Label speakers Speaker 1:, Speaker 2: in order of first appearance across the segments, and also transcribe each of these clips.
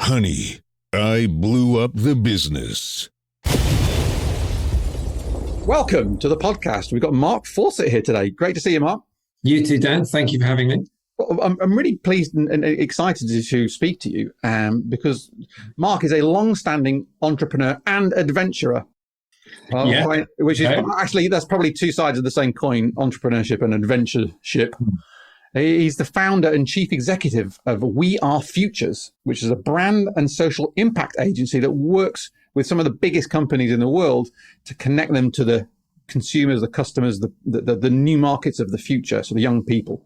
Speaker 1: Honey, I blew up the business.
Speaker 2: Welcome to the podcast. We've got Mark Fawcett here today. Great to see you, Mark.
Speaker 3: You too, Dan. Thank you for having me.
Speaker 2: Well, I'm really pleased and excited to speak to you because Mark is a long-standing entrepreneur and adventurer. Which is actually, that's probably two sides of the same coin, entrepreneurship and adventureship. He's the founder and chief executive of We Are Futures, which is a brand and social impact agency that works with some of the biggest companies in the world to connect them to the consumers, the customers, the new markets of the future, so the young people.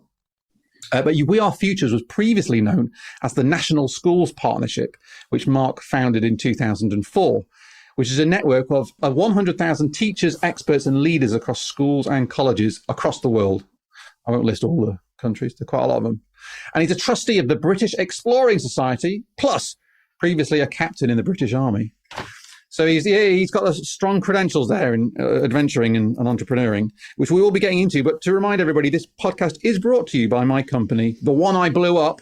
Speaker 2: But We Are Futures was previously known as the National Schools Partnership, which Mark founded in 2004, which is a network of 100,000 teachers, experts, and leaders across schools and colleges across the world. I won't list all the countries, there are quite a lot of them. And he's a trustee of the British Exploring Society, plus previously a captain in the British Army. So he's got strong credentials there in adventuring and entrepreneuring, which we will be getting into. But to remind everybody, this podcast is brought to you by my company, the one I blew up,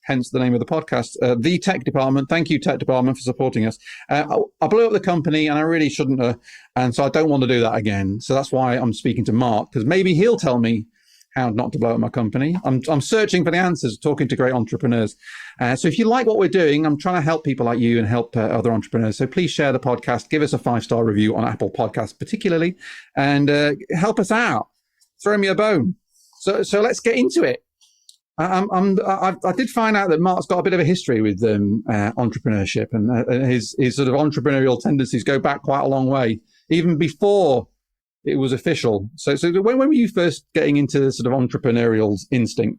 Speaker 2: hence the name of the podcast, The Tech Department. Thank you, Tech Department, for supporting us. I blew up the company and I really shouldn't have. And so I don't want to do that again. So that's why I'm speaking to Mark, because maybe he'll tell me how not to blow up my company. I'm searching for the answers, talking to great entrepreneurs. So if you like what we're doing, I'm trying to help people like you and help other entrepreneurs. So please share the podcast, give us a 5-star review on Apple Podcasts particularly, and help us out. Throw me a bone. So let's get into it. I did find out that Mark's got a bit of a history with entrepreneurship, and his sort of entrepreneurial tendencies go back quite a long way, even before it was official. So when were you first getting into the sort of entrepreneurial instinct?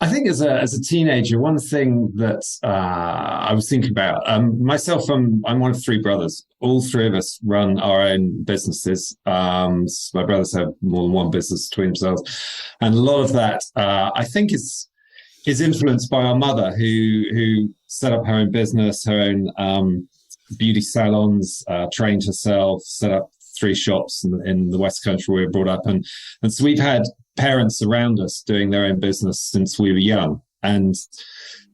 Speaker 3: I think as a teenager, one thing that I was thinking about, myself, I'm one of three brothers. All three of us run our own businesses. My brothers have more than one business between themselves. And a lot of that, I think, is influenced by our mother, who set up her own business, her own beauty salons, trained herself, set up 3 shops in the West Country where we were brought up. And so we've had parents around us doing their own business since we were young. And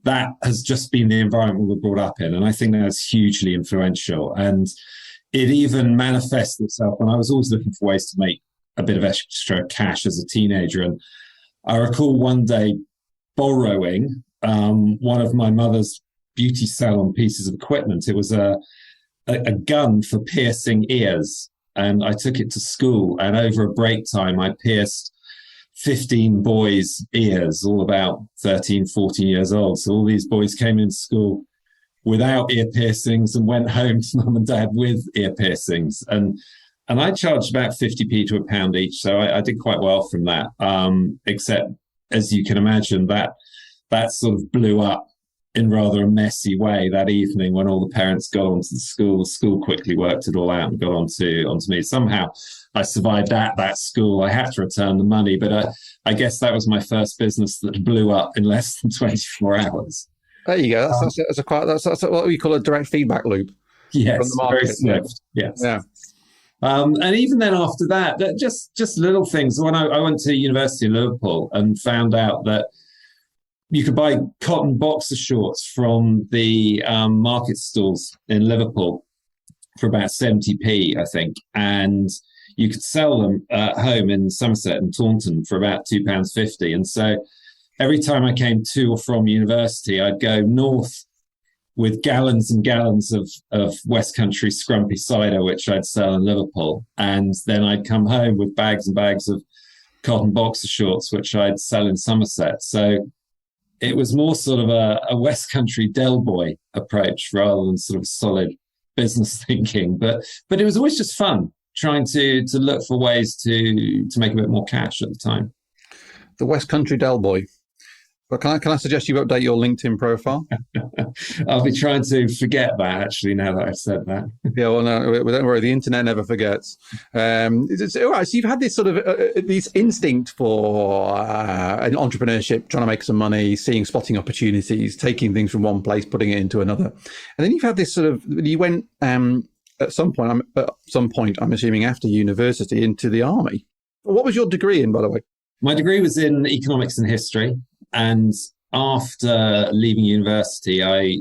Speaker 3: that has just been the environment we were brought up in. And I think that's hugely influential. And it even manifests itself. And I was always looking for ways to make a bit of extra cash as a teenager. And I recall one day borrowing one of my mother's beauty salon pieces of equipment. It was a gun for piercing ears. And I took it to school, and over a break time, I pierced 15 boys' ears, all about 13, 14 years old. So all these boys came into school without ear piercings and went home to mum and dad with ear piercings. And I charged about 50p to £1 each. So I did quite well from that. Except, as you can imagine, that sort of blew up in rather a messy way that evening when all the parents got onto the school. The school quickly worked it all out and got onto me. Somehow I survived that school. I had to return the money, but I guess that was my first business that blew up in less than 24 hours.
Speaker 2: There you go. That's what we call a direct feedback loop.
Speaker 3: Yes,
Speaker 2: from the market.
Speaker 3: very swift. Yes.
Speaker 2: Yeah.
Speaker 3: And even then after that just little things. When I went to university in Liverpool and found out that you could buy cotton boxer shorts from the market stalls in Liverpool for about 70p, I think. And you could sell them at home in Somerset and Taunton for about £2.50. And so every time I came to or from university, I'd go north with gallons and gallons of West Country scrumpy cider, which I'd sell in Liverpool. And then I'd come home with bags and bags of cotton boxer shorts, which I'd sell in Somerset. So it was more sort of a West Country Del Boy approach rather than sort of solid business thinking. But it was always just fun trying to look for ways to make a bit more cash at the time.
Speaker 2: The West Country Del Boy. But can I suggest you update your LinkedIn profile?
Speaker 3: I'll be trying to forget that, actually, now that I've said that.
Speaker 2: Yeah, well, no, don't worry. The internet never forgets. All right, so you've had this sort of this instinct for entrepreneurship, trying to make some money, spotting opportunities, taking things from one place, putting it into another. And then you've had this sort of, you went at some point, I'm assuming after university, into the army. What was your degree in, by the way?
Speaker 3: My degree was in economics and history. And after leaving university, I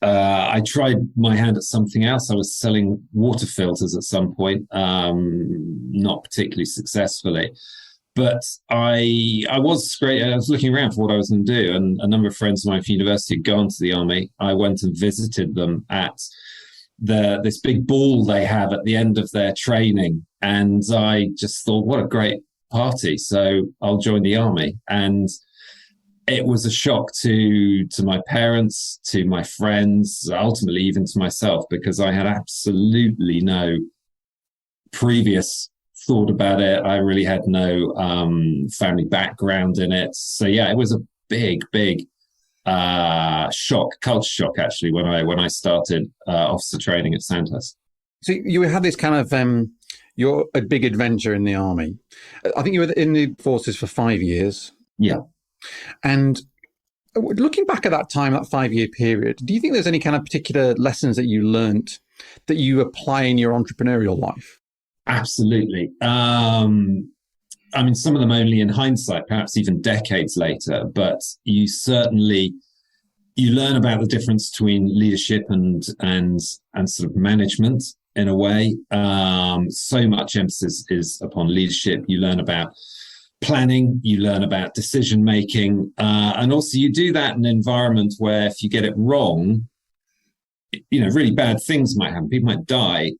Speaker 3: I tried my hand at something else. I was selling water filters at some point, not particularly successfully. But I was great. I was looking around for what I was going to do, and a number of friends of mine from university had gone to the army. I went and visited them at this big ball they have at the end of their training, and I just thought, what a great party! So I'll join the army, and it was a shock to my parents, to my friends, ultimately even to myself, because I had absolutely no previous thought about it. I really had no family background in it. So yeah, it was a big shock, culture shock actually, when I started officer training at Sandhurst.
Speaker 2: So you had this kind of you're a big adventure in the army. I think you were in the forces for 5 years.
Speaker 3: Yeah.
Speaker 2: And looking back at that time, that 5-year period, do you think there's any kind of particular lessons that you learnt that you apply in your entrepreneurial life?
Speaker 3: Absolutely. I mean, some of them only in hindsight, perhaps even decades later, but you learn about the difference between leadership and sort of management in a way. So much emphasis is upon leadership. You learn about planning, you learn about decision making, and also you do that in an environment where if you get it wrong, really bad things might happen. People might die.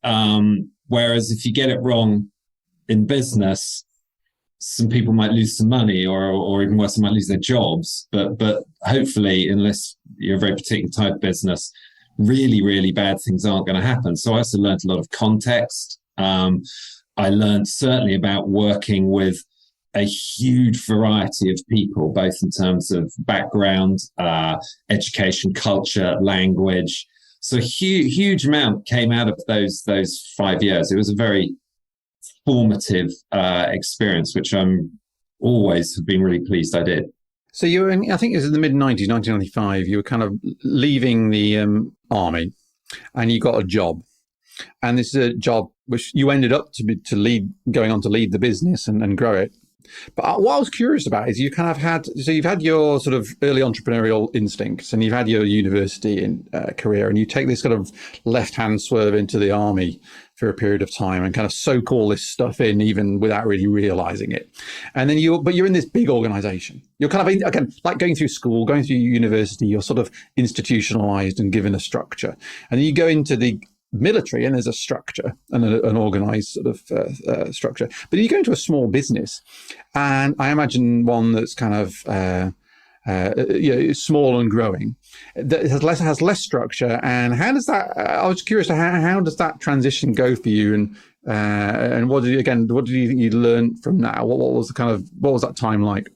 Speaker 3: Whereas if you get it wrong in business, some people might lose some money, or even worse, they might lose their jobs. But hopefully, unless you're a very particular type of business, really, really bad things aren't going to happen. So I also learned a lot of context. I learned certainly about working with a huge variety of people, both in terms of background, education, culture, language. So huge amount came out of those 5 years. It was a very formative experience, which I'm always have been really pleased I did.
Speaker 2: So you were I think it was in the mid-90s, 1995, you were kind of leaving the army and you got a job. And this is a job which you ended up going on to lead the business and grow it. But what I was curious about is you kind of you've had your sort of early entrepreneurial instincts and you've had your university career, and you take this kind of left-hand swerve into the army for a period of time and kind of soak all this stuff in even without really realizing it. And then you're in this big organization. You're kind of, again, like going through school, going through university, you're sort of institutionalized and given a structure. And then you go into the military and there's a structure and an organized sort of structure. But you go into a small business, and I imagine one that's kind of small and growing, that has less structure. And how does that? I was curious, how does that transition go for you? And what did you think you learned from that? What was that time like?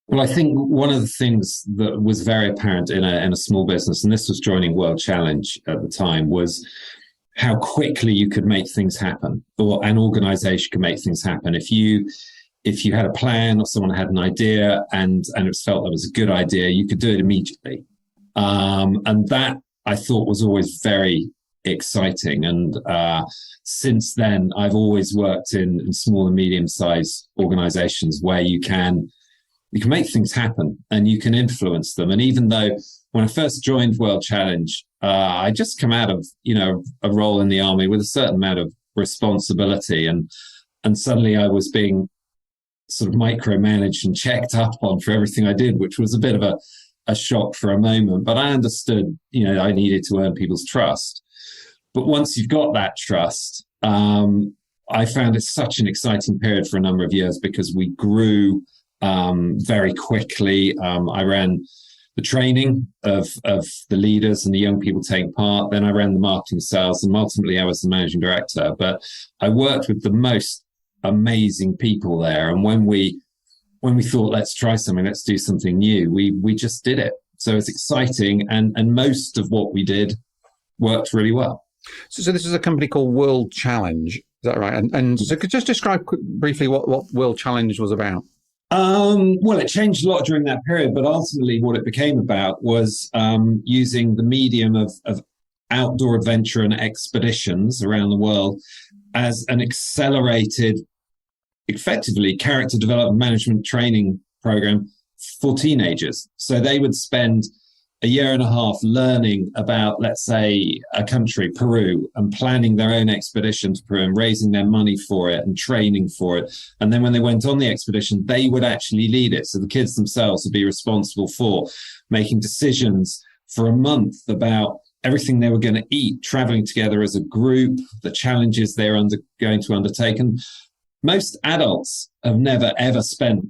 Speaker 3: Well, I think one of the things that was very apparent in a small business, and this was joining World Challenge at the time, was how quickly you could make things happen, or an organization could make things happen. If you had a plan or someone had an idea and it was felt that was a good idea, you could do it immediately. And that I thought was always very exciting. And since then, I've always worked in small and medium-sized organizations where you can make things happen and you can influence them. And even though when I first joined World Challenge, I just come out of, a role in the army with a certain amount of responsibility, and suddenly I was being sort of micromanaged and checked up on for everything I did, which was a bit of a shock for a moment. But I understood, I needed to earn people's trust. But once you've got that trust, I found it such an exciting period for a number of years because we grew very quickly. I ran the training of the leaders and the young people taking part. Then I ran the marketing, sales, and ultimately I was the managing director. But I worked with the most amazing people there. And when we thought, let's try something, let's do something new, we just did it. So it's exciting. And most of what we did worked really well.
Speaker 2: So this is a company called World Challenge. Is that right? And so could you just describe briefly what World Challenge was about?
Speaker 3: Well, it changed a lot during that period, but ultimately what it became about was using the medium of outdoor adventure and expeditions around the world as an accelerated, effectively, character development management training program for teenagers. So they would spend a year and a half learning about, let's say, a country, Peru, and planning their own expedition to Peru and raising their money for it and training for it. And then when they went on the expedition, they would actually lead it. So the kids themselves would be responsible for making decisions for a month about everything they were going to eat, traveling together as a group, the challenges they're going to undertake. And most adults have never, ever spent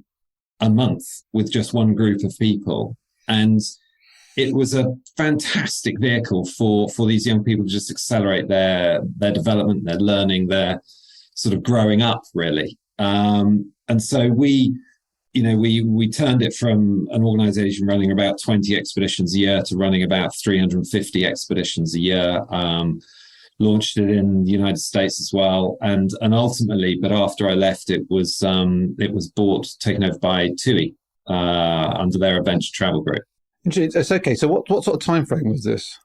Speaker 3: a month with just one group of people. And it was a fantastic vehicle for these young people to just accelerate their development, their learning, their sort of growing up, really. And so we turned it from an organization running about 20 expeditions a year to running about 350 expeditions a year. Launched it in the United States as well, and ultimately, but after I left, it was taken over by TUI under their adventure travel group.
Speaker 2: It's okay. So what sort of time frame was this?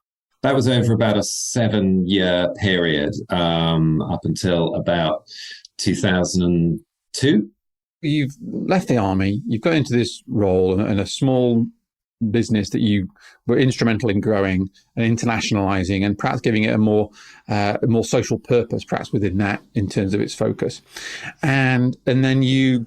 Speaker 3: That was over about a 7-year period, up until about 2002.
Speaker 2: You've left the army, you've got into this role in a small business that you were instrumental in growing and internationalizing, and perhaps giving it a more social purpose, perhaps within that, in terms of its focus. And then you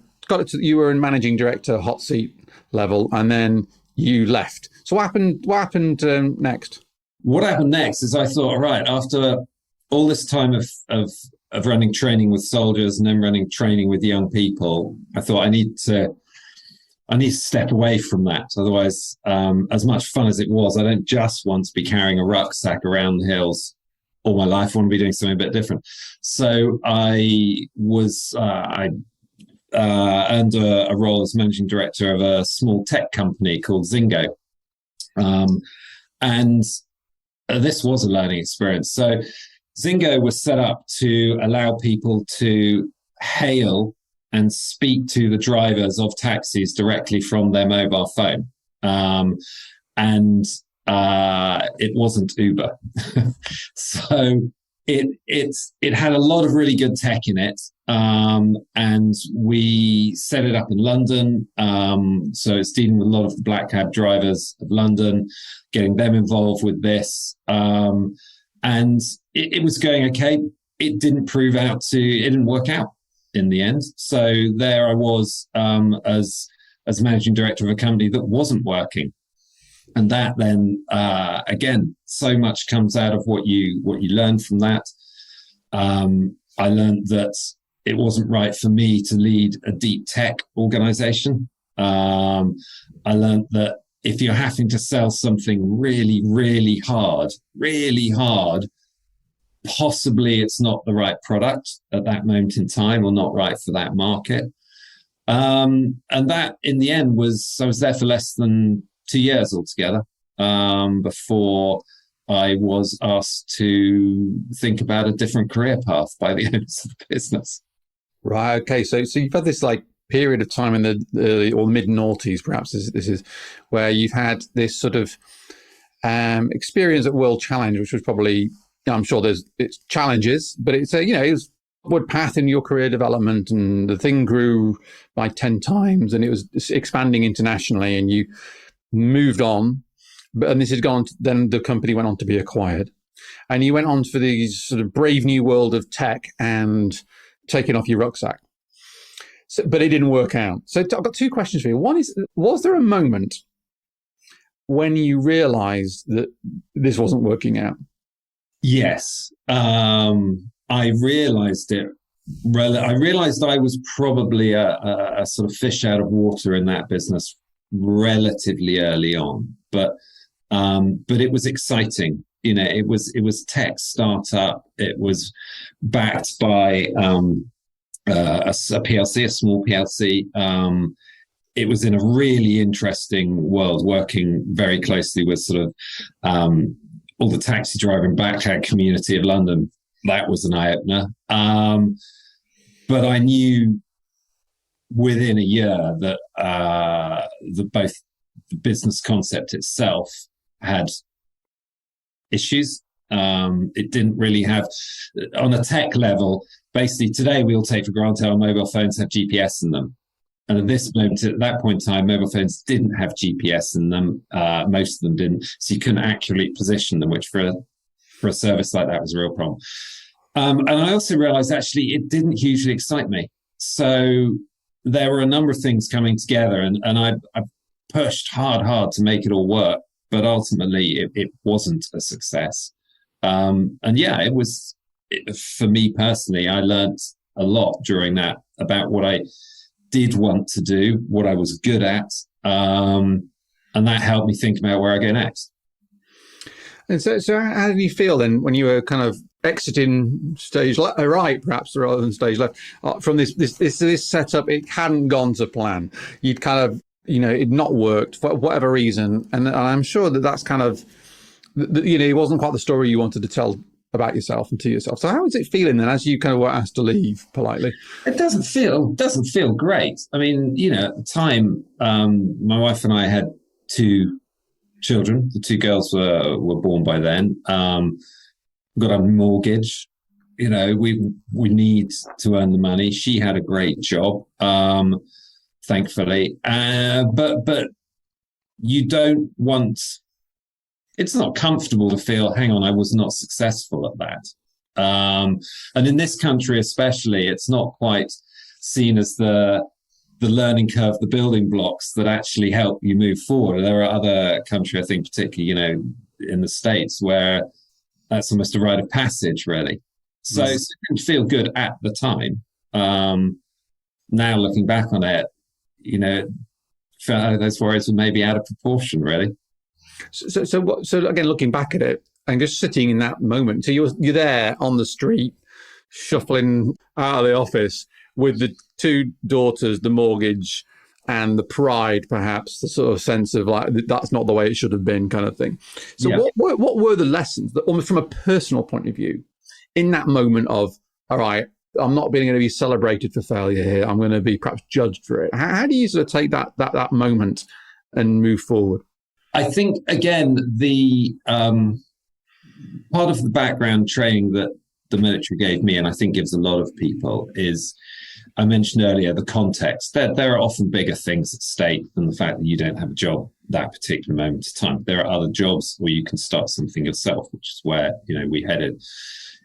Speaker 2: you were in managing director, hot seat level, and then you left. So what happened next?
Speaker 3: What happened next is I thought, all right, after all this time of running training with soldiers and then running training with young people, I thought I need to step away from that. Otherwise, as much fun as it was, I don't just want to be carrying a rucksack around the hills all my life. I want to be doing something a bit different. So I earned a role as managing director of a small tech company called Zingo. And this was a learning experience. So Zingo was set up to allow people to hail and speak to the drivers of taxis directly from their mobile phone. And it wasn't Uber. So it had a lot of really good tech in it. And we set it up in London. So it's dealing with a lot of the black cab drivers of London, getting them involved with this. And it was going okay. It didn't work out in the end. So there I was, as managing director of a company that wasn't working. And that then, again, so much comes out of what you learn from that. I learned that it wasn't right for me to lead a deep tech organization. I learned that if you're having to sell something really, really hard, possibly it's not the right product at that moment in time, or not right for that market. And that, in the end, I was there for less than 2 years altogether, before I was asked to think about a different career path by the owners of the business.
Speaker 2: Right. Okay. So you've had this period of time in the early or mid noughties, perhaps this is where you've had this sort of experience at World Challenge, which was probably, I'm sure it's challenges, but it was upward path in your career development, and the thing grew by 10 times, and it was expanding internationally, and you moved on. And this has gone, then the company went on to be acquired, and you went on for the sort of brave new world of tech and taking off your rucksack. So, but it didn't work out. So I've got 2 questions for you. One is, was there a moment when you realized that this wasn't working out?
Speaker 3: Yes. I realized it. I realized I was probably a sort of fish out of water in that business relatively early on, but it was exciting. It was tech startup. It was backed by a PLC, a small PLC. It was in a really interesting world, working very closely with sort of all the taxi driver and backpack community of London. That was an eye-opener. But I knew within a year that both the business concept itself had issues. It didn't really have, on a tech level, basically today we all take for granted our mobile phones have GPS in them. And at this moment, at that point in time, mobile phones didn't have GPS in them. Most of them didn't. So you couldn't accurately position them, which for a service like that was a real problem. And I also realized actually it didn't hugely excite me. So there were a number of things coming together, and I pushed hard to make it all work. But ultimately, it wasn't a success. And yeah, for me personally, I learned a lot during that about what I did want to do, what I was good at, and that helped me think about where I go next.
Speaker 2: And so how did you feel then when you were kind of exiting stage right, perhaps rather than stage left, from this setup? It hadn't gone to plan. You'd kind of, it'd not worked for whatever reason, and I'm sure that's kind of, it wasn't quite the story you wanted to tell about yourself and to yourself. So how was it feeling then as you kind of were asked to leave politely?
Speaker 3: It doesn't feel great. I mean, at the time, my wife and I had 2 children. The 2 girls were born by then. Got a mortgage. We need to earn the money. She had a great job, thankfully. But you don't want. It's not comfortable to feel, hang on, I was not successful at that. And in this country especially, it's not quite seen as the learning curve, the building blocks that actually help you move forward. There are other countries, I think, particularly, in the States, where that's almost a rite of passage, really. So it didn't feel good at the time. Now looking back on it, those worries were maybe out of proportion, really.
Speaker 2: So again, looking back at it and just sitting in that moment, so you're there on the street, shuffling out of the office with the 2 daughters, the mortgage, and the pride, perhaps the sort of sense of like that's not the way it should have been, kind of thing. So yeah. What were the lessons that, almost from a personal point of view, in that moment of, all right, I'm not going to be celebrated for failure here, I'm going to be perhaps judged for it? How do you sort of take that moment and move forward?
Speaker 3: I think, again, the part of the background training that the military gave me, and I think gives a lot of people, is, I mentioned earlier, the context. There are often bigger things at stake than the fact that you don't have a job that particular moment of time. There are other jobs where you can start something yourself, which is where we headed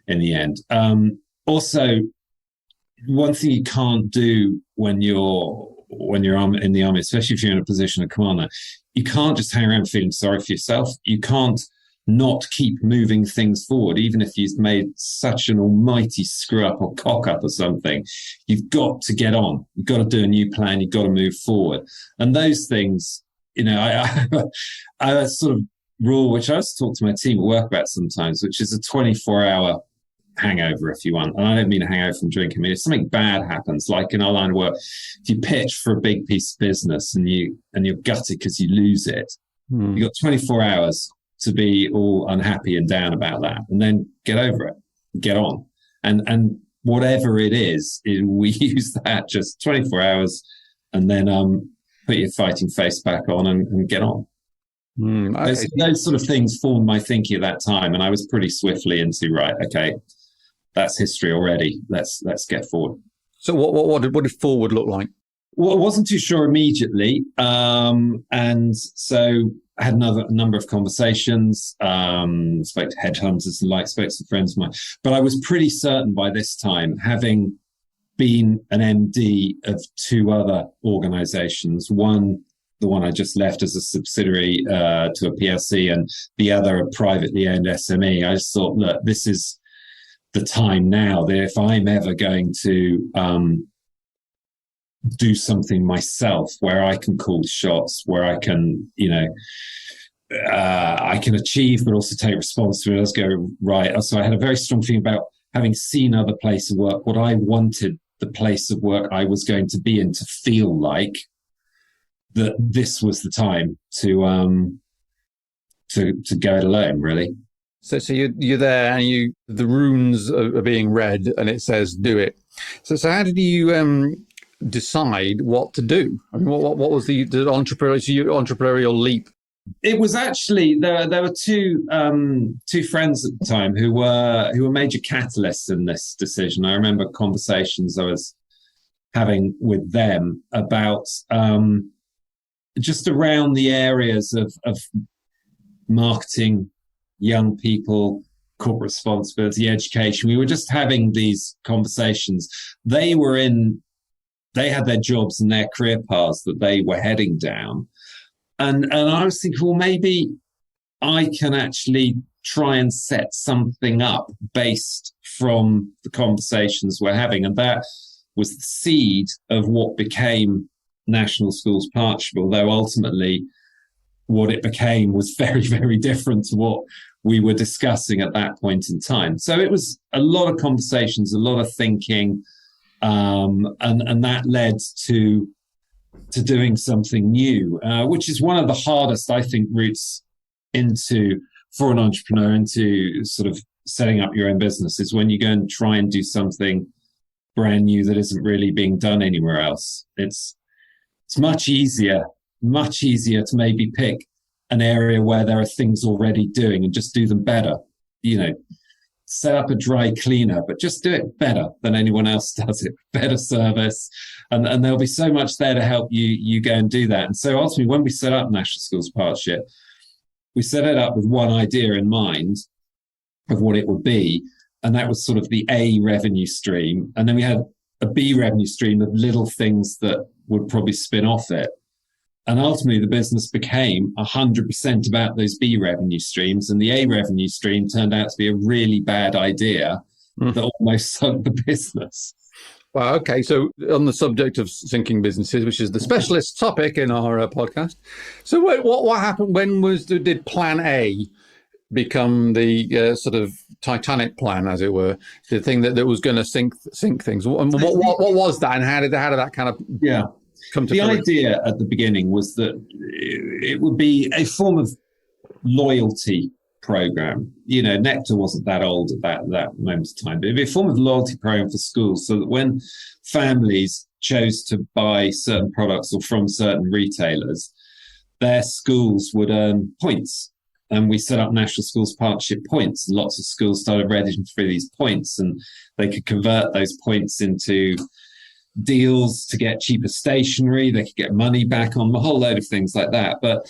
Speaker 3: in the end. Also, one thing you can't do when you're in the army, especially if you're in a position of commander, you can't just hang around feeling sorry for yourself. You can't not keep moving things forward, even if you've made such an almighty screw up or cock up or something. You've got to get on. You've got to do a new plan. You've got to move forward. And those things, I have a sort of rule, which I also talk to my team at work about sometimes, which is a 24-hour hangover, if you want. And I don't mean a hangover from drinking. I mean, if something bad happens, like in our line of work, if you pitch for a big piece of business and you're gutted because you lose it, you've got 24 hours to be all unhappy and down about that, and then get over it, get on. And whatever it is, we use that just 24 hours and then put your fighting face back on and get on. Okay. Those sort of things formed my thinking at that time, and I was pretty swiftly into, right, okay, that's history already. Let's get forward.
Speaker 2: So what did forward look like?
Speaker 3: Well, I wasn't too sure immediately, and so I had a number of conversations. Spoke to headhunters and spoke to some friends of mine. But I was pretty certain by this time, having been an MD of 2 other organisations, one, the one I just left as a subsidiary to a PLC, and the other a privately owned SME. I just thought, look, this is the time now that if I'm ever going to do something myself where I can call the shots, where I can, I can achieve, but also take responsibility. Let's go right. So I had a very strong feeling about having seen other places of work, what I wanted the place of work I was going to be in to feel like, that this was the time to go it alone, really.
Speaker 2: So you're there, and the runes are being read, and it says do it. So how did you decide what to do? I mean, what was the entrepreneurial leap?
Speaker 3: It was actually there were two friends at the time who were major catalysts in this decision. I remember conversations I was having with them about just around the areas of marketing, young people, corporate responsibility, education. We were just having these conversations. They had their jobs and their career paths that they were heading down. And I was thinking, well, maybe I can actually try and set something up based from the conversations we're having. And that was the seed of what became National Schools Partnership, although ultimately what it became was very, very different to what we were discussing at that point in time. So it was a lot of conversations, a lot of thinking, and that led to doing something new, which is one of the hardest, I think, routes for an entrepreneur into sort of setting up your own business, is when you go and try and do something brand new that isn't really being done anywhere else. It's much easier to maybe pick an area where there are things already doing and just do them better. Set up a dry cleaner, but just do it better than anyone else does it. Better service, and there'll be so much there to help you go and do that. And so ultimately, when we set up National Schools Partnership, we set it up with one idea in mind of what it would be, and that was sort of the A revenue stream. And then we had a B revenue stream of little things that would probably spin off it. And ultimately, the business became 100% about those B revenue streams. And the A revenue stream turned out to be a really bad idea that almost sunk the business.
Speaker 2: Well, okay. So on the subject of sinking businesses, which is the specialist topic in our podcast. So what happened? When did Plan A become the sort of Titanic plan, as it were, the thing that was going to sink things? And what was that, and how did that kind of come to
Speaker 3: the fruition? Idea at the beginning was that it would be a form of loyalty program. Nectar wasn't that old at that moment of time, but it'd be a form of loyalty program for schools, so that when families chose to buy certain products or from certain retailers, their schools would earn points. And we set up National Schools Partnership points, and lots of schools started registering for these points, and they could convert those points into deals to get cheaper stationery. They could get money back on a whole load of things like that. But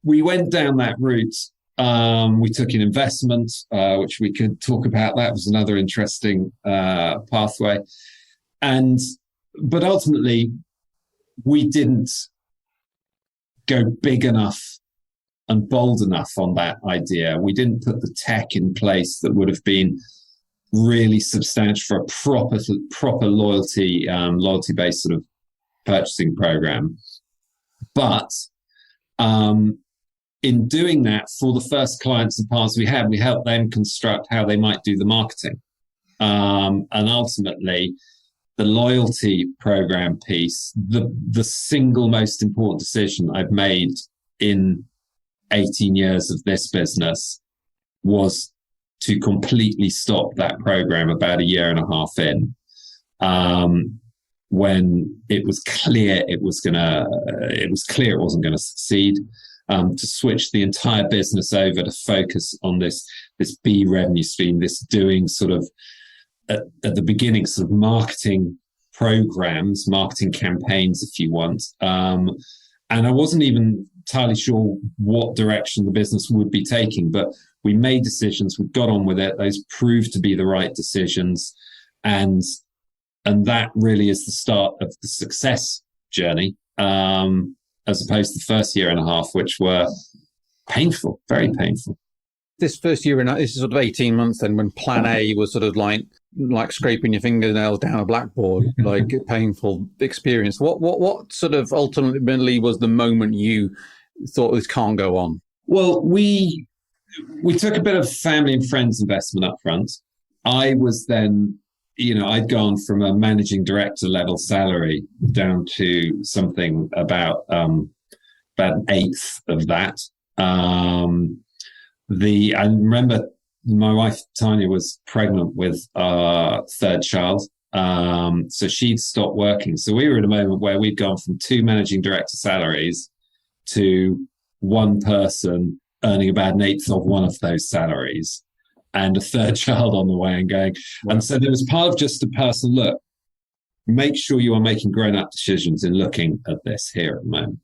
Speaker 3: we went down that route. We took an investment, which we could talk about. That was another interesting pathway. But ultimately, we didn't go big enough and bold enough on that idea. We didn't put the tech in place that would have been really substantial for a proper loyalty-based sort of purchasing program. But in doing that, for the first clients and partners we had, we helped them construct how they might do the marketing. And ultimately, the loyalty program piece, the single most important decision I've made in 18 years of this business was to completely stop that program about a year and a half in, when it was clear it wasn't going to succeed. To switch the entire business over to focus on this B revenue stream, this doing sort of at the beginning sort of marketing programs, marketing campaigns, if you want. And I wasn't even entirely sure what direction the business would be taking, but we made decisions, we got on with it. Those proved to be the right decisions. And that really is the start of the success journey, as opposed to the first year and a half, which were painful, very painful.
Speaker 2: This first year and this is sort of 18 months then, when Plan A was sort of like scraping your fingernails down a blackboard, like a painful experience. What sort of ultimately was the moment you thought this can't go on?
Speaker 3: Well, we took a bit of family and friends investment up front. I was then, I'd gone from a managing director level salary down to something about an eighth of that. I remember my wife Tanya was pregnant with our third child, so she'd stopped working. So we were in a moment where we'd gone from 2 managing director salaries to one person earning about an eighth of one of those salaries, and a third child on the way and going. And so there was part of just a person, look, make sure you are making grown-up decisions in looking at this here at the moment.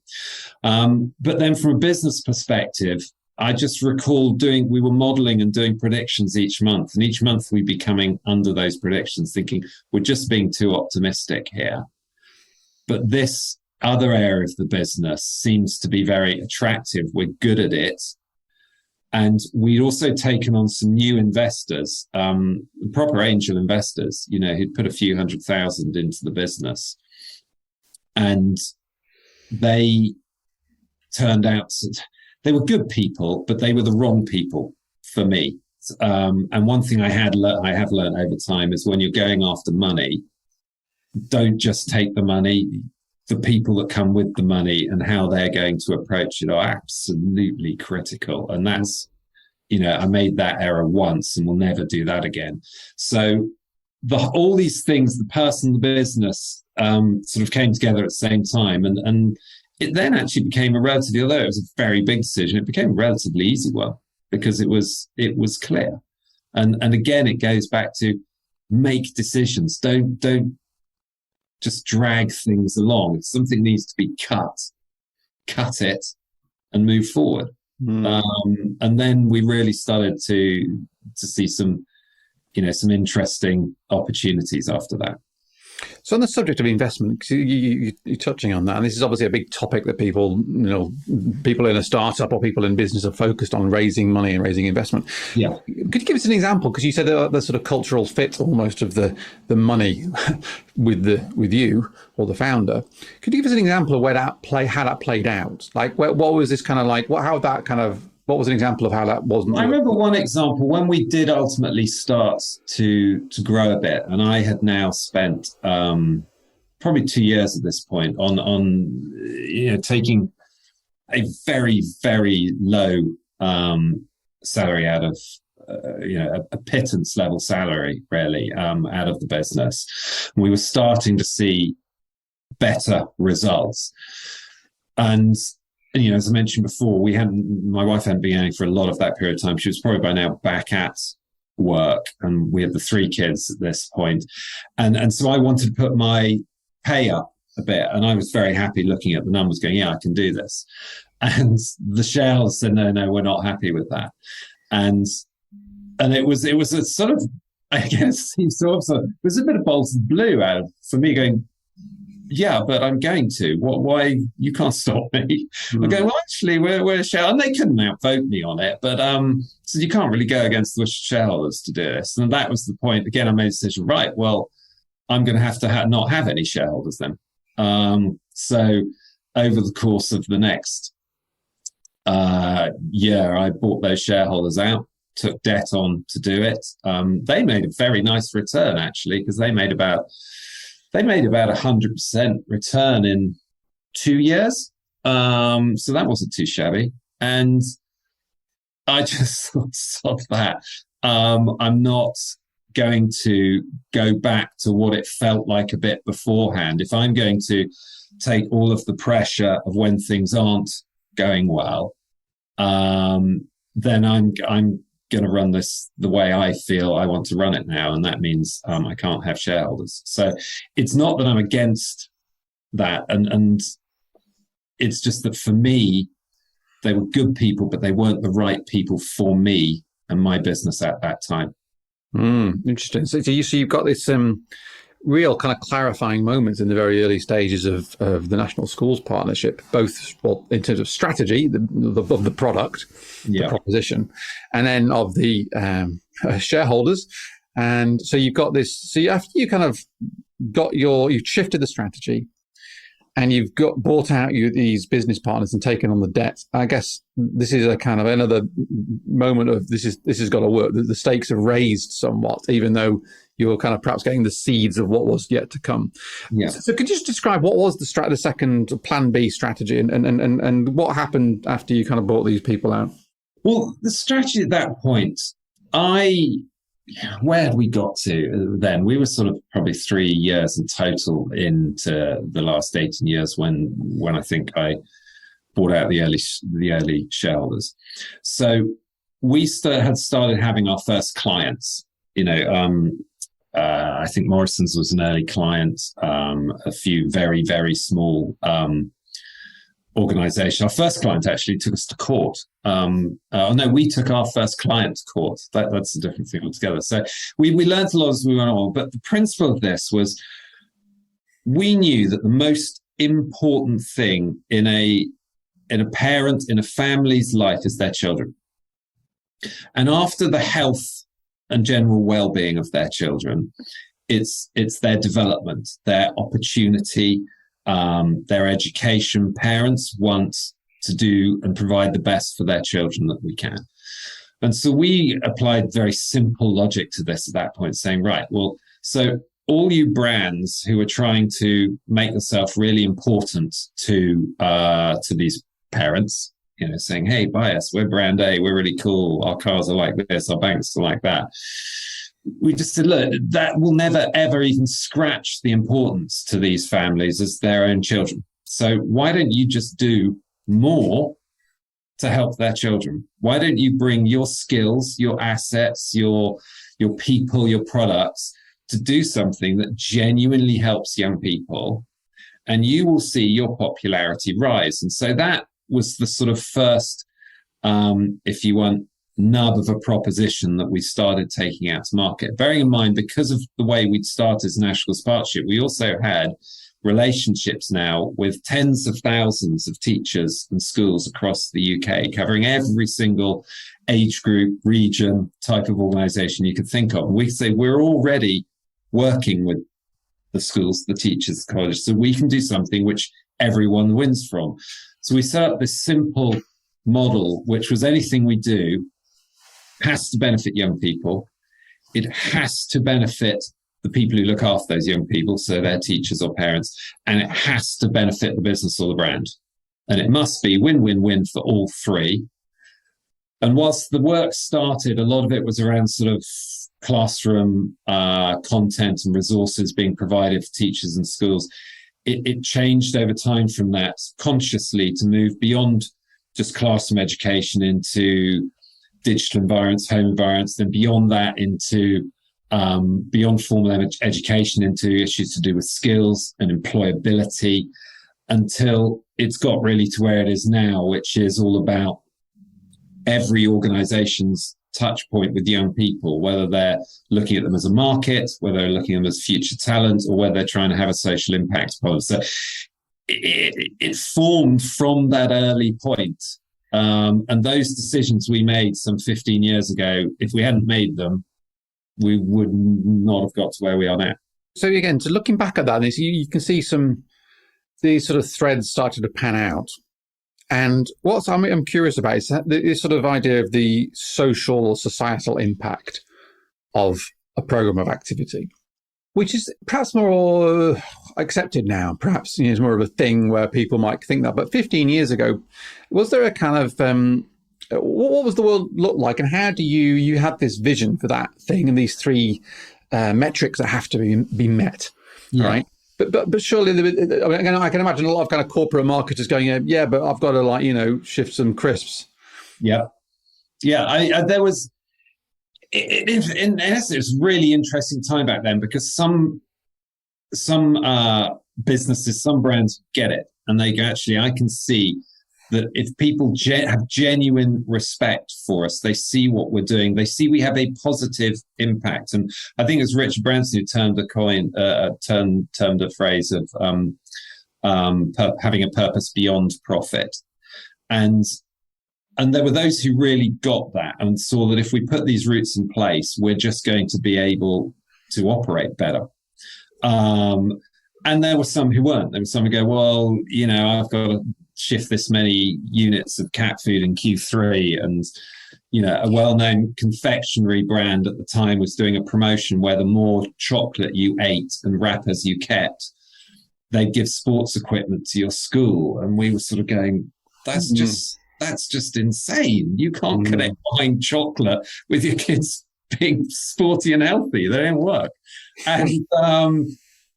Speaker 3: But then from a business perspective, I just recall we were modeling and doing predictions each month. And each month we'd be coming under those predictions, thinking we're just being too optimistic here. But this other area of the business seems to be very attractive. We're good at it. And we'd also taken on some new investors, proper angel investors, who'd put a few $100,000 into the business. And they turned out, they were good people, but they were the wrong people for me. And one thing I have learned over time is when you're going after money, don't just take the money. The people that come with the money and how they're going to approach it are absolutely critical. And that's, I made that error once and will never do that again. So all these things, the person, the business, sort of came together at the same time. And it then actually became although it was a very big decision, it became a relatively easy one because it was clear. And again, it goes back to make decisions. Don't just drag things along. If something needs to be cut it and move forward. And then we really started to see some interesting opportunities after that.
Speaker 2: So on the subject of investment, because you're touching on that, and this is obviously a big topic that people in a startup or people in business are focused on, raising money and raising investment.
Speaker 3: Yeah.
Speaker 2: Could you give us an example? Because you said the sort of cultural fit almost of the money with you or the founder. Could you give us an example of how that played out? Like what was this kind of like? What was an example of how that wasn't?
Speaker 3: I remember one example when we did ultimately start to grow a bit, and I had now spent probably 2 years at this point on taking a very, very low salary out of a pittance level salary really out of the business. We were starting to see better results, and as I mentioned before, my wife hadn't been earning for a lot of that period of time. She was probably by now back at work, and we had the 3 kids at this point. And so I wanted to put my pay up a bit, and I was very happy looking at the numbers going, yeah, I can do this. And the shareholders said, no, we're not happy with that. And it was a sort of, I guess, it was a bit of bolts of blue out for me going, yeah, but I'm going to. Why? You can't stop me. I go, well, actually, we're shareholders. And they couldn't outvote me on it. But so you can't really go against the shareholders to do this. And that was the point. Again, I made a decision, right, well, I'm going to have to not have any shareholders then. So over the course of the next year, I bought those shareholders out, took debt on to do it. They made a very nice return, actually, because they made about 100% return in 2 years. So that wasn't too shabby. And I just thought, stop that. I'm not going to go back to what it felt like a bit beforehand. If I'm going to take all of the pressure of when things aren't going well, then I'm going to run this the way I feel I want to run it now. And that means I can't have shareholders. So it's not that I'm against that. And it's just that for me, they were good people, but they weren't the right people for me and my business at that time.
Speaker 2: Interesting. So you've got this real kind of clarifying moments in the very early stages of the National Schools Partnership, both in terms of strategy of the product, the proposition, and then of the shareholders. And so you've got this. So after you kind of you've shifted the strategy, and you've bought out these business partners and taken on the debt. I guess this is a kind of another moment of this has got to work. The stakes have raised somewhat, even though you're kind of perhaps getting the seeds of what was yet to come. Yeah. So could you just describe what was the second Plan B strategy and what happened after you kind of bought these people out?
Speaker 3: Well, the strategy at that point, where had we got to then? We were sort of probably 3 years in total into the last 18 years when I think I bought out the early shareholders. So we had started having our first clients, I think Morrison's was an early client, a few very, very small organization. Our first client actually took us to court. No, we took our first client to court. That's a different thing altogether. So we learned a lot as we went on, but the principle of this was we knew that the most important thing in a parent, in a family's life is their children. And after the health and general well-being of their children, it's their development, their opportunity, their education. Parents want to do and provide the best for their children that we can. And so we applied very simple logic to this at that point, saying, right, well, so all you brands who are trying to make yourself really important to these parents, saying, hey, buy us, we're brand A, we're really cool, our cars are like this, our banks are like that. We just said, look, that will never, ever even scratch the importance to these families as their own children. So why don't you just do more to help their children? Why don't you bring your skills, your assets, your people, your products to do something that genuinely helps young people, and you will see your popularity rise. And so that was the sort of first, if you want, nub of a proposition that we started taking out to market. Bearing in mind, because of the way we'd started as National Partnership, we also had relationships now with tens of thousands of teachers and schools across the UK, covering every single age group, region, type of organisation you could think of. And we say we're already working with the schools, the teachers, the colleges, so we can do something which everyone wins from. So we set up this simple model, which was anything we do has to benefit young people. It has to benefit the people who look after those young people, so their teachers or parents, and it has to benefit the business or the brand. And it must be win-win-win for all three. And whilst the work started, a lot of it was around sort of classroom content and resources being provided for teachers and schools. It changed over time from that consciously to move beyond just classroom education into digital environments, home environments, then beyond that into beyond formal education into issues to do with skills and employability, until it's got really to where it is now, which is all about every organization's touch point with young people, whether they're looking at them as a market, whether they're looking at them as future talent, or whether they're trying to have a social impact policy. So it formed from that early point. And those decisions we made some 15 years ago, if we hadn't made them, we would not have got to where we are now.
Speaker 2: So again, to looking back at that, you can see these sort of threads started to pan out. And what I'm curious about is this sort of idea of the social or societal impact of a program of activity, which is perhaps more accepted now. Perhaps it's more of a thing where people might think that. But 15 years ago, was there a kind of what was the world look like, and how do you had this vision for that thing and these three metrics that have to be met, right? But surely, I can imagine a lot of kind of corporate marketers going, yeah, but I've got to shift some crisps.
Speaker 3: Yeah. There was, in essence, it was a really interesting time back then, because some businesses, some brands get it, and they go, actually, I can see that if people have genuine respect for us, they see what we're doing, they see we have a positive impact. And I think it's Richard Branson who termed a phrase of having a purpose beyond profit. And there were those who really got that and saw that if we put these routes in place, we're just going to be able to operate better. And there were some who weren't. There were some who go, well, I've got to shift this many units of cat food in Q3. And, a well-known confectionery brand at the time was doing a promotion where the more chocolate you ate and wrappers you kept, they'd give sports equipment to your school. And we were sort of going, that's just insane. You can't connect buying chocolate with your kids being sporty and healthy. They don't work. And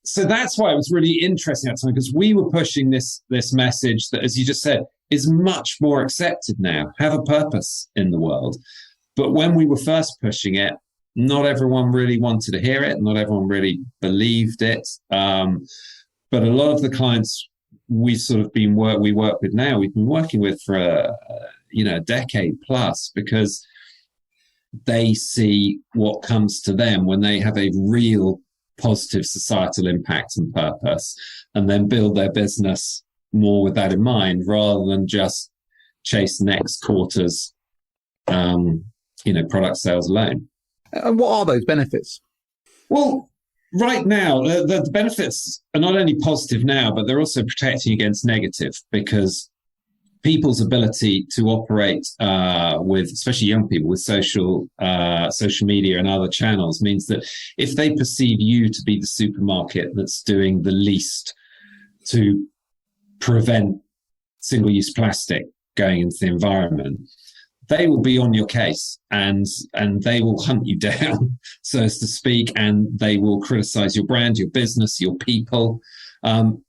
Speaker 3: so that's why it was really interesting at the time, because we were pushing this message that, as you just said, is much more accepted now. Have a purpose in the world. But when we were first pushing it, Not everyone really wanted to hear it. Not everyone really believed it. But a lot of the clients we work with now, we've been working with for a decade plus, because they see what comes to them when they have a real positive societal impact and purpose, and then build their business more with that in mind, rather than just chase next quarter's product sales alone.
Speaker 2: And what are those benefits?
Speaker 3: Well, right now, the benefits are not only positive now, but they're also protecting against negative, because people's ability to operate with, especially young people, with social media and other channels means that if they perceive you to be the supermarket that's doing the least to prevent single-use plastic going into the environment, they will be on your case, and they will hunt you down, so as to speak, and they will criticize your brand, your business, your people,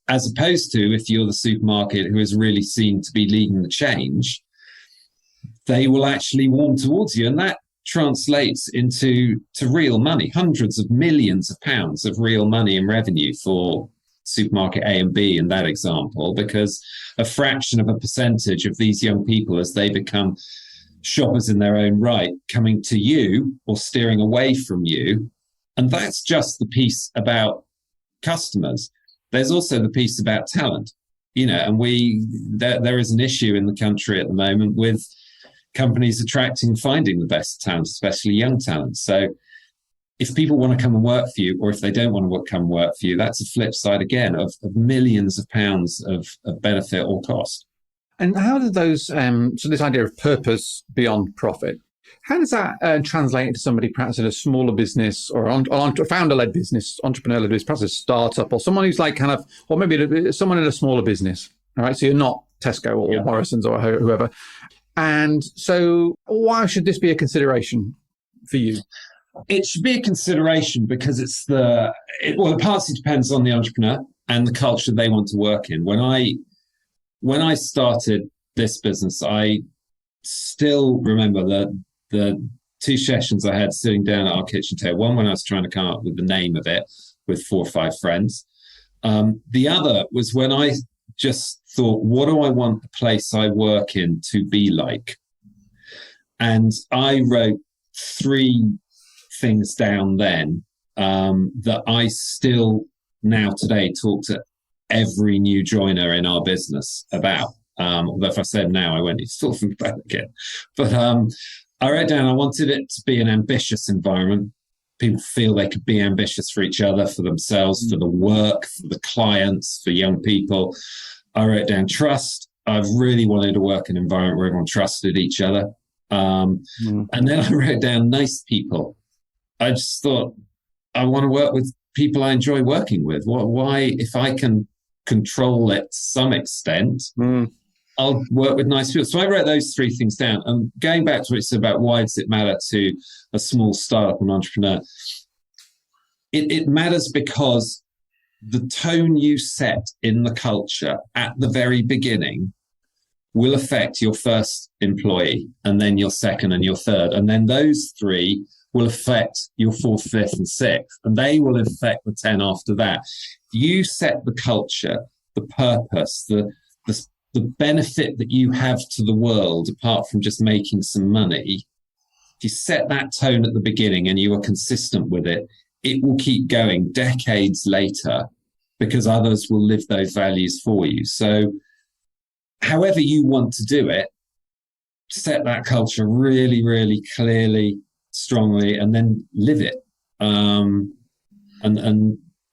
Speaker 3: as opposed to if you're the supermarket who is really seen to be leading the change, they will actually warm towards you. And that translates into real money, hundreds of millions of pounds of real money in revenue for supermarket A and B in that example, because a fraction of a percentage of these young people, as they become shoppers in their own right, coming to you or steering away from you. And that's just the piece about customers. There's also the piece about talent, and there is an issue in the country at the moment with companies attracting and finding the best talent, especially young talent. So if people want to come and work for you, or if they don't want to come and work for you, that's a flip side again of millions of pounds of benefit or cost.
Speaker 2: And how do those, so this idea of purpose beyond profit, how does that translate into somebody perhaps in a smaller business or a founder-led business, entrepreneur-led business, perhaps a startup, or someone who's like or maybe someone in a smaller business, all right? So you're not Tesco or Morrison's or whoever. And so why should this be a consideration for you?
Speaker 3: It should be a consideration because it partly depends on the entrepreneur and the culture they want to work in. When I started this business, I still remember the two sessions I had sitting down at our kitchen table. One when I was trying to come up with the name of it with 4 or 5 friends. The other was when I just thought, what do I want the place I work in to be like? And I wrote 3 things down then that I still now today talk to every new joiner in our business about. Although if I said now, I won't need to talk about it again. But I wrote down I wanted it to be an ambitious environment. People feel they could be ambitious for each other, for themselves, for the work, for the clients, for young people. I wrote down trust. I've really wanted to work in an environment where everyone trusted each other. And then I wrote down nice people. I just thought I want to work with people I enjoy working with. Why, if I can control it to some extent, I'll work with nice people. So I wrote those 3 things down. And going back to what you said about why does it matter to a small startup and entrepreneur, it matters because the tone you set in the culture at the very beginning will affect your first employee, and then your second and your third. And then those 3 will affect your 4th, 5th, and 6th, and they will affect the 10 after that. You set the culture, the purpose, the benefit that you have to the world, apart from just making some money. If you set that tone at the beginning and you are consistent with it, it will keep going decades later because others will live those values for you. So however you want to do it, set that culture really, really clearly, strongly, and then live it. And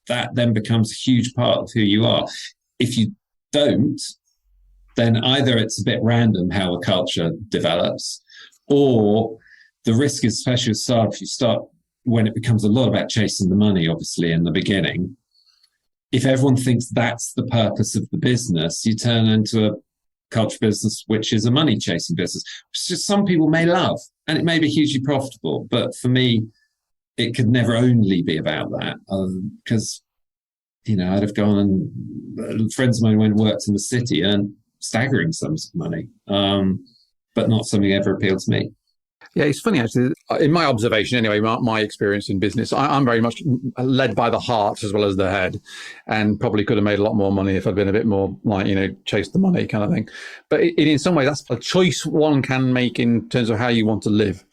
Speaker 3: that then becomes a huge part of who you are. If you don't, then either it's a bit random how a culture develops, or the risk is, especially with startups, you start when it becomes a lot about chasing the money, obviously, in the beginning. If everyone thinks that's the purpose of the business, you turn into a culture business, which is a money chasing business, which some people may love, and it may be hugely profitable. But for me, it could never only be about that, because, I'd have gone and friends of mine went and worked in the city and staggering sums of money, but not something ever appealed to me.
Speaker 2: Yeah, it's funny actually. In my observation, anyway, my experience in business, I'm very much led by the heart as well as the head, and probably could have made a lot more money if I'd been a bit more like, chase the money kind of thing. But in some way, that's a choice one can make in terms of how you want to live.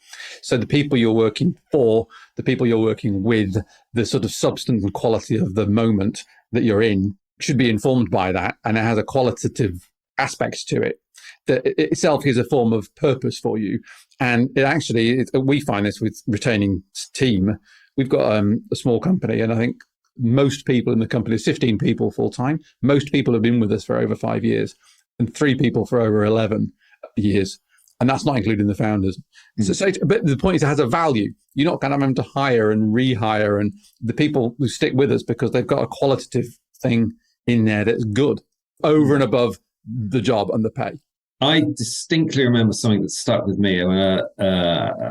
Speaker 2: So the people you're working for, the people you're working with, the sort of substance and quality of the moment that you're in should be informed by that, and it has a qualitative aspect to it that itself is a form of purpose for you. And it actually, we find this with retaining team. We've got a small company, and I think most people in the company, 15 people full time, most people have been with us for over 5 years, and 3 people for over 11 years. And that's not including the founders. But the point is, it has a value. You're not going to have to hire and rehire, and the people who stick with us because they've got a qualitative thing in there that's good over and above the job and the pay.
Speaker 3: I distinctly remember something that stuck with me, a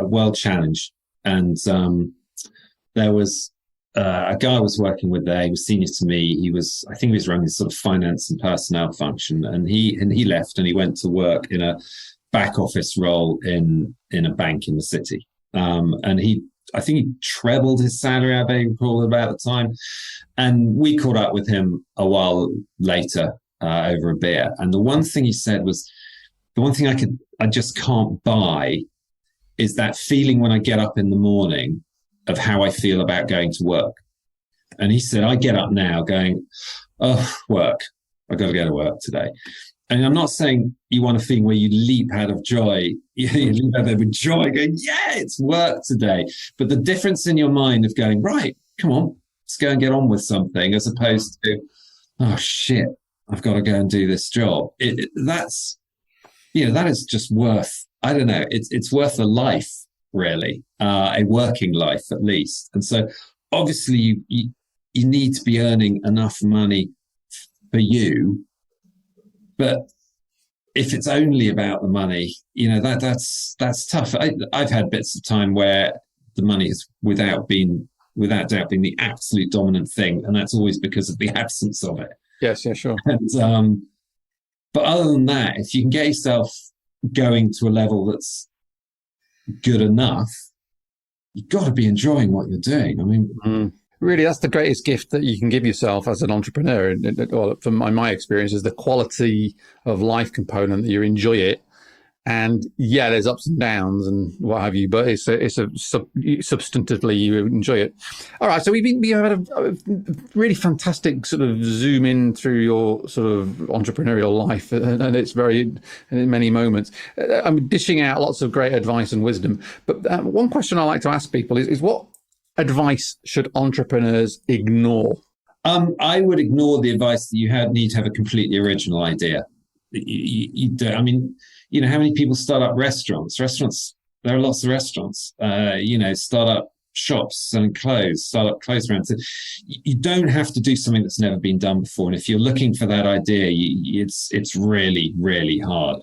Speaker 3: world challenge. And there was a guy I was working with there. He was senior to me. I think he was running sort of finance and personnel function. And he left and he went to work in a back office role in a bank in the city. And I think he trebled his salary, I beg your pardon, about the time. And we caught up with him a while later over a beer. And the one thing he said was, the one thing I just can't buy is that feeling when I get up in the morning of how I feel about going to work. And he said, I get up now going, oh, work. I've got to go to work today. And I'm not saying you want a feeling where you leap out of joy, you leap out there with joy, going, yeah, it's work today. But the difference in your mind of going, right, come on, let's go and get on with something, as opposed to, oh shit, I've got to go and do this job. That is just worth, I don't know, it's worth a life, really, a working life at least. And so obviously you need to be earning enough money for you. But if it's only about the money, that's tough. I've had bits of time where the money is without doubt being the absolute dominant thing, and that's always because of the absence of it.
Speaker 2: Yes, yeah, sure.
Speaker 3: And, but other than that, if you can get yourself going to a level that's good enough, you've got to be enjoying what you're doing. I mean,
Speaker 2: really, that's the greatest gift that you can give yourself as an entrepreneur. Well, from my experience, is the quality of life component that you enjoy it. And yeah, there's ups and downs and what have you, but substantively you enjoy it. All right, so we had a really fantastic sort of zoom in through your sort of entrepreneurial life, and it's very in many moments. I'm dishing out lots of great advice and wisdom, but one question I like to ask people is what advice should entrepreneurs ignore?
Speaker 3: I would ignore the advice that you need to have a completely original idea. You don't. I mean, how many people start up restaurants? There are lots of restaurants. Start up shops selling clothes, start up clothes brands. You don't have to do something that's never been done before. And if you're looking for that idea, it's really, really hard.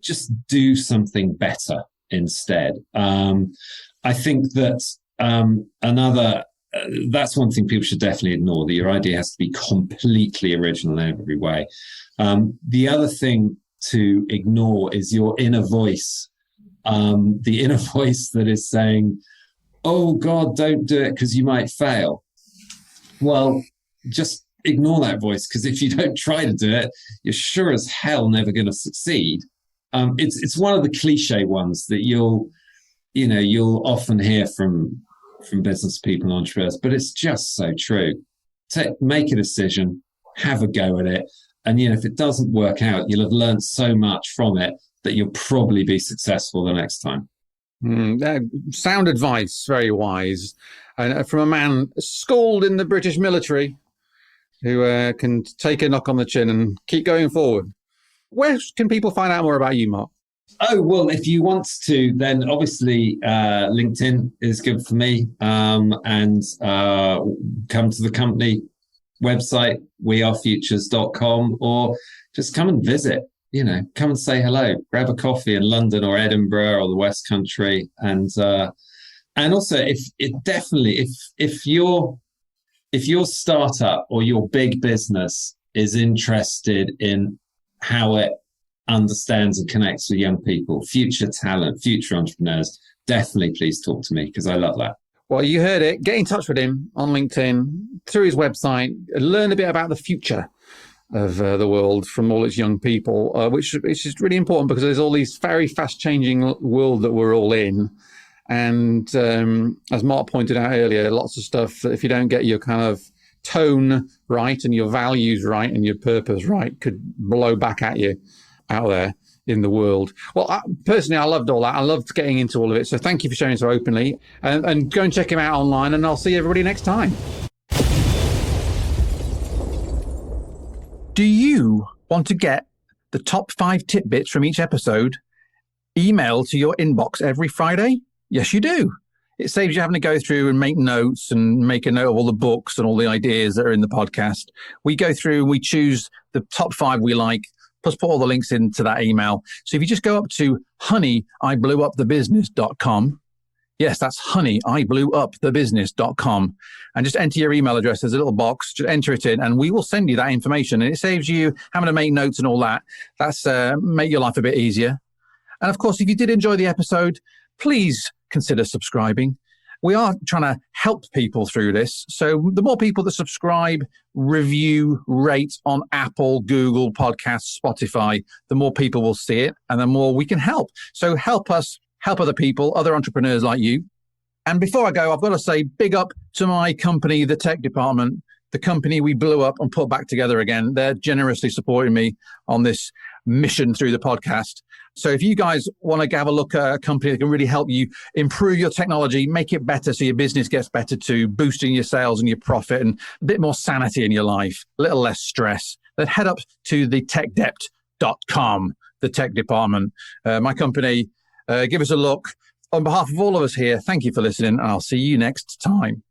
Speaker 3: Just do something better instead. I think that that's one thing people should definitely ignore, that your idea has to be completely original in every way. The other thing to ignore is your inner voice, the inner voice that is saying, oh God, don't do it because you might fail. Well, just ignore that voice, because if you don't try to do it, you're sure as hell never going to succeed. It's one of the cliche ones that you'll often hear from business people and entrepreneurs, but it's just so true. Make a decision, have a go at it. And, if it doesn't work out, you'll have learned so much from it that you'll probably be successful the next time.
Speaker 2: Sound advice, very wise. And from a man schooled in the British military who can take a knock on the chin and keep going forward. Where can people find out more about you, Mark?
Speaker 3: Oh, well, if you want to, then obviously LinkedIn is good for me. And come to the company website, wearefutures.com, or just come and visit, come and say hello, grab a coffee in London or Edinburgh or the West Country. And also if your startup or your big business is interested in how it understands and connects with young people, future talent, future entrepreneurs, definitely please talk to me because I love that.
Speaker 2: Well, you heard it. Get in touch with him on LinkedIn, through his website, learn a bit about the future of the world from all its young people, which is really important because there's all these very fast changing world that we're all in. And as Mark pointed out earlier, lots of stuff that if you don't get your kind of tone right and your values right and your purpose right could blow back at you out there in the world. Well, personally, I loved all that. I loved getting into all of it. So thank you for sharing so openly, and go and check him out online, and I'll see everybody next time. Do you want to get the top 5 tidbits from each episode emailed to your inbox every Friday? Yes, you do. It saves you having to go through and make notes and make a note of all the books and all the ideas that are in the podcast. We go through and we choose the top 5 we like, plus put all the links into that email. So if you just go up to honeyiblewupthebusiness.com, yes, that's honeyiblewupthebusiness.com, and just enter your email address. There's a little box, just enter it in, and we will send you that information. And it saves you having to make notes and all that. That's make your life a bit easier. And of course, if you did enjoy the episode, please consider subscribing. We are trying to help people through this. So the more people that subscribe, review, rate on Apple, Google Podcasts, Spotify, the more people will see it and the more we can help. So help us, help other people, other entrepreneurs like you. And before I go, I've got to say big up to my company, the tech department, the company we blew up and put back together again. They're generously supporting me on this mission through the podcast. So if you guys want to have a look at a company that can really help you improve your technology, make it better so your business gets better too, boosting your sales and your profit and a bit more sanity in your life, a little less stress, then head up to thetechdept.com, the tech department. My company, give us a look. On behalf of all of us here, thank you for listening, and I'll see you next time.